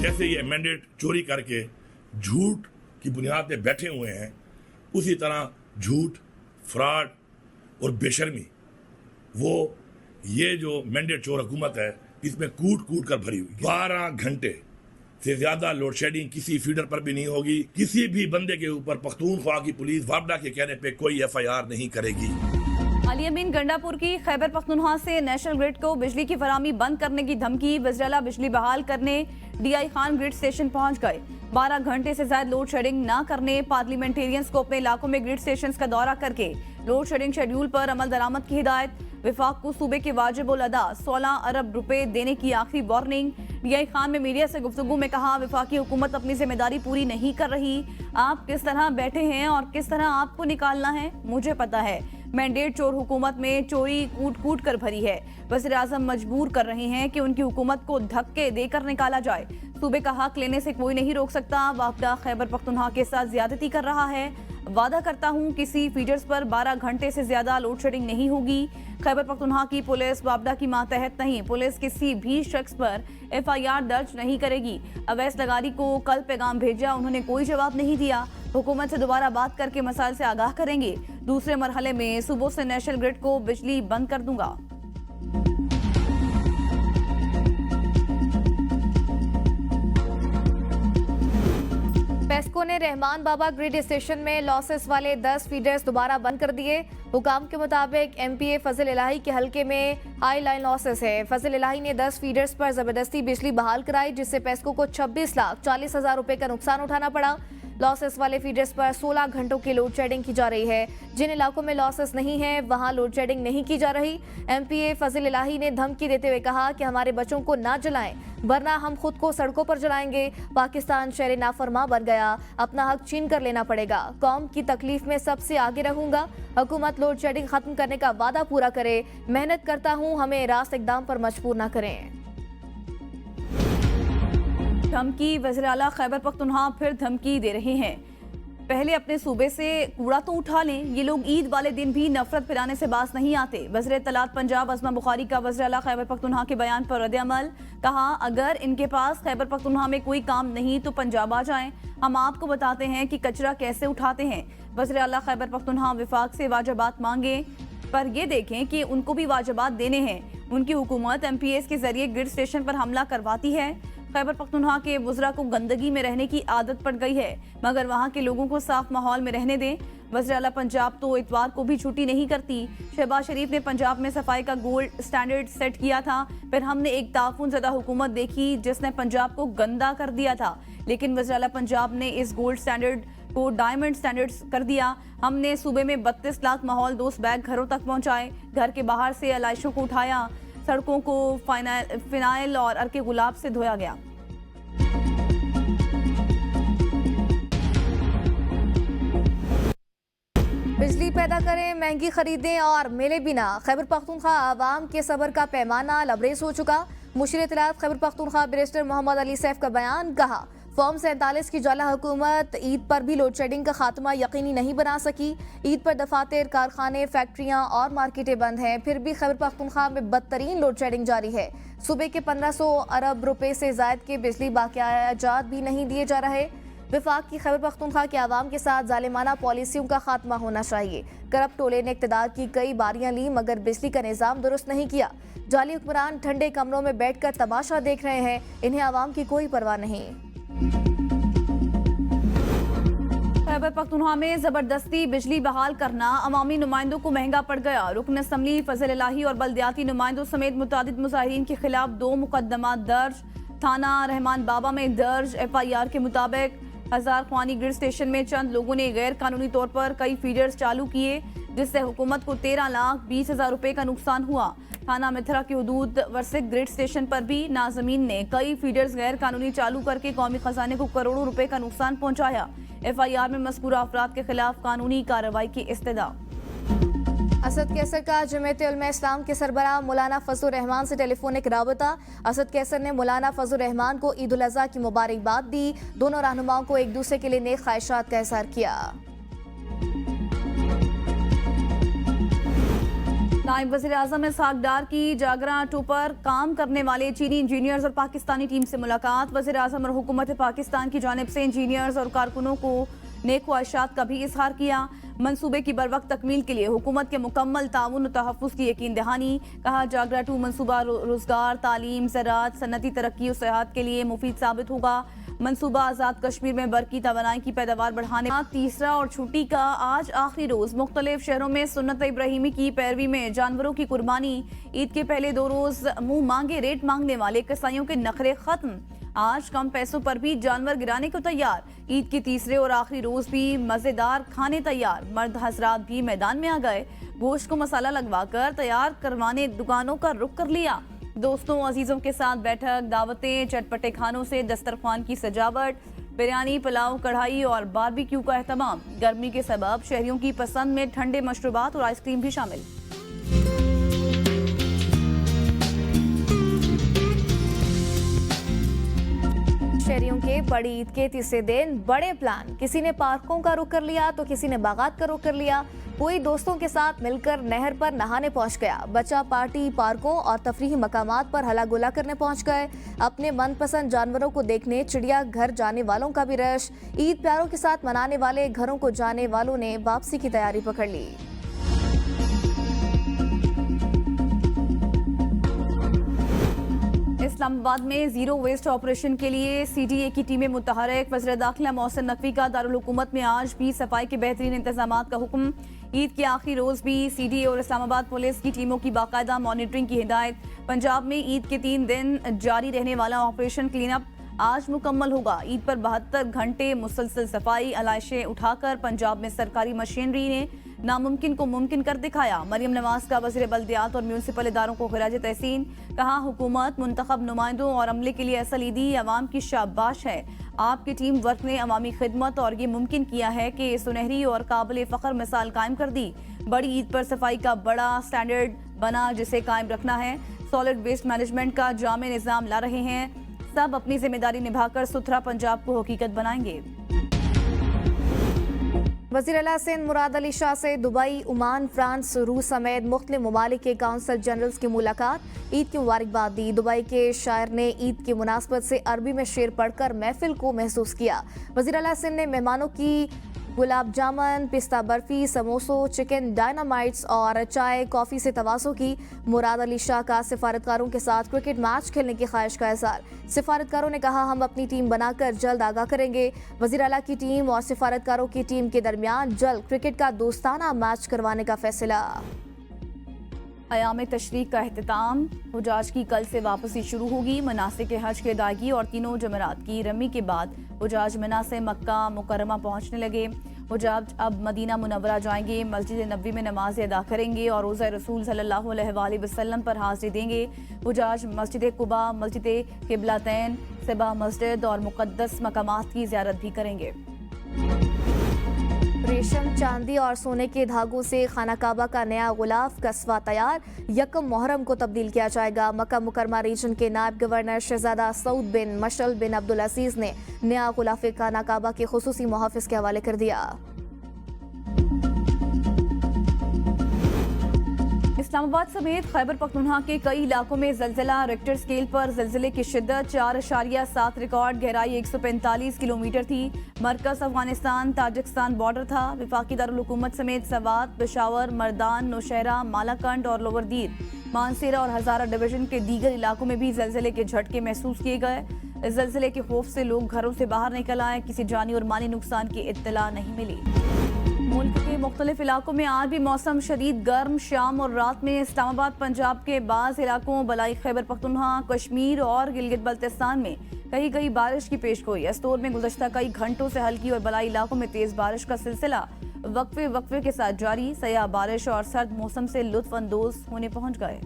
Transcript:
जैसे ये मैंडेट चोरी करके झूठ की बुनियाद पे बैठे हुए हैं, उसी तरह झूठ, फ्रॉड और बेशर्मी वो ये जो मैंडेट चोर हुकूमत है इसमें कूट कूट कर भरी हुई। 12 घंटे से ज्यादा लोड शेडिंग किसी फीडर पर भी नहीं होगी। किसी भी बंदे के ऊपर पख्तूनख्वा की पुलिस वापडा के कहने पे कोई FIR नहीं करेगी। अली अमीन गंडापुर की खैबर पख्तूनख्वा से नेशनल ग्रिड को बिजली की फराहमी बंद करने की धमकी। वज़ीर-ए-आला बिजली बहाल करने DI खान ग्रिड स्टेशन पहुंच गए। 12 घंटे से ज्यादा लोड शेडिंग न करने, पार्लियामेंटेरियंस को अपने इलाकों में ग्रिड स्टेशन का दौरा करके लोड शेडिंग शेड्यूल पर अमल दरामद की हिदायत। विफाक को सूबे के वाजिबुल अदा 16 अरब रुपए देने की आखिरी वार्निंग। DI खान ने मीडिया से गुफ्तगू में कहा, विफाकी हुकूमत अपनी जिम्मेदारी पूरी नहीं कर रही। आप किस तरह बैठे हैं और किस तरह आपको निकालना है मुझे पता है। मैंडेट चोर हुकूमत में चोरी कूट कूट कर भरी है। वज़ीर आज़म मजबूर कर रहे हैं कि उनकी हुकूमत को धक्के देकर निकाला जाए। सूबे का हक लेने से कोई नहीं रोक सकता। वापडा खैबर पख्तूनख्वा के साथ ज्यादती कर रहा है। वादा करता हूं किसी फीडर्स पर 12 घंटे से ज्यादा लोड शेडिंग नहीं होगी। खैबर पख्तूनख्वा की पुलिस वापडा की मातहत नहीं। पुलिस किसी भी शख्स पर FIR दर्ज नहीं करेगी। अवैस लगारी को कल पैगाम भेजा, उन्होंने कोई जवाब नहीं दिया। हुकूमत से दोबारा बात करके मसाइल से आगाह करेंगे। दूसरे मरहले में सुबह से नेशनल ग्रिड को बिजली बंद कर दूंगा। पेस्को ने रहमान बाबा ग्रिड स्टेशन में लॉसेस वाले 10 फीडर्स दोबारा बंद कर दिए। हुकाम के मुताबिक MPA फजल इलाही के हलके में हाई लाइन लॉसेस है। फजल इलाही ने 10 फीडर्स पर जबरदस्ती बिजली बहाल कराई, जिससे पेस्को को 26,40,000 रुपए का नुकसान उठाना पड़ा। लॉसेस वाले फीडर्स पर 16 घंटों की लोड शेडिंग की जा रही है। जिन इलाकों में लॉसेस नहीं है वहां लोड शेडिंग नहीं की जा रही। MPA फजल इलाही ने धमकी देते हुए कहा कि हमारे बच्चों को ना जलाएं, वरना हम खुद को सड़कों पर जलाएंगे। पाकिस्तान शहर नाफरमा बन गया, अपना हक छीन कर लेना पड़ेगा। कौम की तकलीफ में सबसे आगे रहूंगा। हुकूमत लोड शेडिंग खत्म करने का वादा पूरा करे। मेहनत करता हूं, हमें रास्त इकदाम पर मजबूर ना करें। धमकी। वज़ीर-ए-आला खैबर पख्तूनख्वा फिर धमकी दे रहे हैं। पहले अपने सूबे से कूड़ा तो उठा लें। ये लोग ईद वाले दिन भी नफरत फैलाने से बाज नहीं आते। वज़ीर इत्तलात पंजाब अज़मा बुखारी का वज़ीर-ए-आला खैबर पख्तूनख्वा के बयान पर रद्द-ए-अमल। कहा, अगर इनके पास खैबर पख्तूनख्वा में कोई काम नहीं तो पंजाब आ जाएं, हम आपको बताते हैं कि कचरा कैसे उठाते हैं। वज़ीर-ए-आला खैबर पख्तूनख्वा विफाक से वाजिबात मांगे, पर ये देखें कि उनको भी वाजिबात देने हैं। उनकी हुकूमत MPAs के जरिए ग्रिड स्टेशन पर हमला करवाती है। खैबर पख्तूनख्वा के वुज़रा को गंदगी में रहने की आदत पड़ गई है, मगर वहाँ के लोगों को साफ माहौल में रहने दें। वज़ीर-ए-आला पंजाब तो इतवार को भी छुट्टी नहीं करती। शहबाज शरीफ ने पंजाब में सफाई का गोल्ड स्टैंडर्ड सेट किया था, फिर हमने एक ताउन ज़दा हुकूमत देखी जिसने पंजाब को गंदा कर दिया था, लेकिन वज़ीर-ए-आला पंजाब ने इस गोल्ड स्टैंडर्ड को डायमंड स्टैंडर्ड्स कर दिया। हमने सूबे में 32 लाख माहौल दोस्त बैग घरों तक पहुँचाए, घर के बाहर से अलाइशों को उठाया, सड़कों को फिनाइल और अर्के गुलाब से धोया गया। बिजली पैदा करें, महंगी खरीदें और मिले बिना। खैबर पख्तूनख्वा आवाम के सब्र का पैमाना लबरेज हो चुका। मुशीर इत्तलात खैबर पख्तूनख्वा बैरिस्टर मोहम्मद अली सैफ का बयान। कहा, फॉर्म 47 की जाला हुकूमत ईद पर भी लोड शेडिंग का खात्मा यकीनी नहीं बना सकी। ईद पर दफातर, कारखाने, फैक्ट्रियां और मार्केटें बंद हैं, फिर भी खैबर पख्तूनख्वा में बदतरीन लोड शेडिंग जारी है। सूबे के 1500 अरब रुपए से जायद के बिजली बाकियाजात भी नहीं दिए जा रहे। विफाक की खैबर पख्तूनख्वा के आवाम के साथ जालिमाना पॉलिसियों का खात्मा होना चाहिए। करप्ट टोले ने इक़्तिदार की कई बारियां ली, मगर बिजली का निज़ाम दुरुस्त नहीं किया। जाली हुक्मरान ठंडे कमरों में बैठकर तमाशा देख रहे हैं, इन्हें आवाम की कोई परवाह नहीं। खैबर पख्तूनख्वा में जबरदस्ती बिजली बहाल करना अवामी नुमाइंदों को महंगा पड़ गया। रुकन असम्बली फजल इलाही और बल्दियाती नुमाइंदों समेत मुतादिद मुजाहिरीन के खिलाफ 2 मुकदमा दर्ज। थाना रहमान बाबा में दर्ज FIR के मुताबिक हजार ख्वानी ग्रिड स्टेशन में चंद लोगों ने गैर कानूनी तौर पर कई फीडर्स चालू किए, जिससे हुकूमत को 13,20,000 रुपए का नुकसान हुआ। थाना मिथरा की हदूद वर्सिक ग्रिड स्टेशन पर भी नाजमीन ने कई फीडर्स गैर कानूनी चालू करके कौमी खजाने को करोड़ों रुपए का नुकसान पहुंचाया। FIR में मज़कूरा अफराद के खिलाफ कानूनी कार्रवाई की इस्तदा। असद कैसर का जमीयत उलमा इस्लाम के सरबराह मौलाना फजलुर रहमान से टेलीफोनिक राबता। असद कैसर ने मौलाना फजलुर रहमान को ईद उल अज़हा की मुबारकबाद दी। दोनों रहनुमाओं को एक दूसरे के लिए नेक ख्वाहिशात का इज़हार किया। नायब वज़ीर आज़म इसहाक डार की जागरा 2 पर काम करने वाले चीनी इंजीनियर्स और पाकिस्तानी टीम से मुलाकात। वज़ीर आज़म और हुकूमत पाकिस्तान की जानिब से इंजीनियर्स और कारकुनों को नेक ख्वाहिशात का भी इजहार किया। मंसूबे की बरवक्त तकमील के लिए हुकूमत के मुकम्मल ताउन और तहफ़्फ़ुज़ की यकीन दहानी। कहा जागरा 2 मंसूबा रोजगार, तालीम, ज़राअत, सनती तरक्की और सेहत के लिए मुफीद साबित होगा। मंसूबा आज़ाद कश्मीर में बरकी तवानाई की पैदावार बढ़ाने का तीसरा और छुट्टी का आज आखिरी रोज मुख्तलिफ शहरों में सुन्नत इब्राहिमी की पैरवी में जानवरों की कुर्बानी। ईद के पहले 2 रोज मुंह मांगे रेट मांगने वाले कसाईयों के नखरे खत्म। आज कम पैसों पर भी जानवर गिराने को तैयार। ईद के तीसरे और आखिरी रोज भी मजेदार खाने तैयार। मर्द हजरात भी मैदान में आ गए। गोश्त को मसाला लगवाकर तैयार करवाने दुकानों का रुख कर लिया। दोस्तों अजीजों के साथ बैठक, दावतें, चटपटे खानों से दस्तरखान की सजावट, बिरयानी, पुलाव, कढ़ाई और बारबेक्यू का एहतमाम। गर्मी के सबब शहरियों की पसंद में ठंडे मशरूबात और आइसक्रीम भी शामिल। शहरियों के बड़ी ईद के तीसरे दिन बड़े प्लान। किसी ने पार्कों का रुख कर लिया तो किसी ने बागात का रुख कर लिया। कोई दोस्तों के साथ मिलकर नहर पर नहाने पहुंच गया। बच्चा पार्टी पार्कों और तफरीही मकामात पर हला गुला करने पहुंच गए। अपने मनपसंद जानवरों को देखने चिड़िया घर जाने वालों का भी रश। ईद प्यारों के साथ मनाने वाले घरों को जाने वालों ने वापसी की तैयारी पकड़ ली। इस्लामाबाद में जीरो वेस्ट ऑपरेशन के लिए CDA की टीमें मुतहरक। वज़ीर दाखिला मोहसिन नकवी का दारुल हुकूमत में आज भी सफाई के बेहतरीन इंतजामात का हुक्म। ईद के आखिरी रोज भी CDA और इस्लामाबाद पुलिस की टीमों की बाकायदा मॉनिटरिंग की हिदायत। पंजाब में ईद के 3 दिन जारी रहने वाला ऑपरेशन क्लीनअप आज मुकम्मल होगा। ईद पर 72 घंटे मुसलसल सफाई। अलाइशें उठाकर पंजाब में सरकारी मशीनरी ने नामुमकिन को मुमकिन कर दिखाया। मरियम नवाज का वज़ीर बल्दियात और म्यूनसिपल इदारों को खिराज तहसीन। कहा हुकूमत मुंतखब नुमाइंदों और अमले के लिए असल ईदी अवाम की शाबाश है। आपकी टीम वर्क ने अवामी खिदमत और ये मुमकिन किया है कि सुनहरी और काबिल फ़ख्र मिसाल कायम कर दी। बड़ी ईद पर सफाई का बड़ा स्टैंडर्ड बना जिसे कायम रखना है। सॉलिड वेस्ट मैनेजमेंट का जामे निज़ाम ला रहे हैं। सब अपनी जिम्मेदारी निभाकर सुथरा पंजाब को हकीकत बनाएंगे। वज़ीर आला सिंध मुराद अली शाह से दुबई, ओमान, फ्रांस, रूस समेत मुख्तलिफ ममालिक के काउंसिल जनरल्स की मुलाकात। ईद की मुबारकबाद दी। दुबई के शायर ने ईद की मुनासबत से अरबी में शेर पढ़कर महफिल को महसूस किया। वज़ीर आला सिंध ने मेहमानों की गुलाब जामुन, पिस्ता बर्फी, समोसों, चिकन डायनामाइट्स और चाय कॉफ़ी से तवाज़ो की। मुराद अली शाह का सिफारतकारों के साथ क्रिकेट मैच खेलने की ख्वाहिश का इज़हार। सिफारतकारों ने कहा हम अपनी टीम बनाकर जल्द आगाह करेंगे। वज़ीर आला की टीम और सिफारतकारों की टीम के दरमियान जल्द क्रिकेट का दोस्ताना मैच करवाने का फैसला। अयाम तशरीक का अहतमाम। हुजाज की कल से वापसी शुरू होगी। मनासिक हज की अदायगी और तीनों जमरात की रमी के बाद हुजाज मिना से मक्का मुकर्रमा पहुंचने लगे। हुजाज अब मदीना मुनव्वरा जाएंगे, मस्जिद नबवी में नमाज अदा करेंगे और रोज़ा रसूल सल्लल्लाहु अलैहि वसल्लम पर हाजिरी देंगे। हुजाज मस्जिद कुबा, मस्जिद किबलातैन, सिबा मस्जिद और मुक़द्दस मकामात की ज़ियारत भी करेंगे। रेशम, चांदी और सोने के धागों से खाना काबा का नया गुलाफ कस्बा तैयार। 1 मुहर्रम को तब्दील किया जाएगा। मक्का मुकरमा रीजन के नायब गवर्नर शहजादा सऊद बिन मशल बिन अब्दुल अजीज ने नया गुलाफ खाना काबा के खुसूसी मुहाफिज के हवाले कर दिया। इस्लामाबाद समेत खैबर पख्तूनख्वा के कई इलाकों में ज़लज़ला। रिक्टर स्केल पर ज़लज़ले की शिद्दत 4.7 रिकॉर्ड। गहराई 145 किलोमीटर थी। मरकज़ अफगानिस्तान ताजिकिस्तान बॉर्डर था। वफाकी दारुल हुकूमत समेत सवात, पेशावर, मर्दान, नौशहरा, मालाकंड और लोवरदीर, मानसेरा और हज़ारा डिवीजन के दीगर इलाकों में भी ज़लज़ले के झटके महसूस किए गए। इस ज़लज़ले के खौफ से लोग घरों से बाहर निकल आए। किसी जानी और माली नुकसान की इत्तला नहीं मिली। मुल्क के मुख्तलिफ इलाकों में आज भी मौसम शदीद गर्म। शाम और रात में इस्लामाबाद, पंजाब के बाज़ इलाकों, बलाई खैबर पख्तूनख्वा, कश्मीर और गिलगित बल्तिस्तान में कहीं कहीं बारिश की पेशगोई। अस्तोर में गुज़श्ता कई घंटों से हल्की और बलाई इलाकों में तेज़ बारिश का सिलसिला वक्फे वक्फे के साथ जारी। सयाह बारिश और सर्द मौसम से लुत्फ़ अंदोज़ होने पहुँच गए।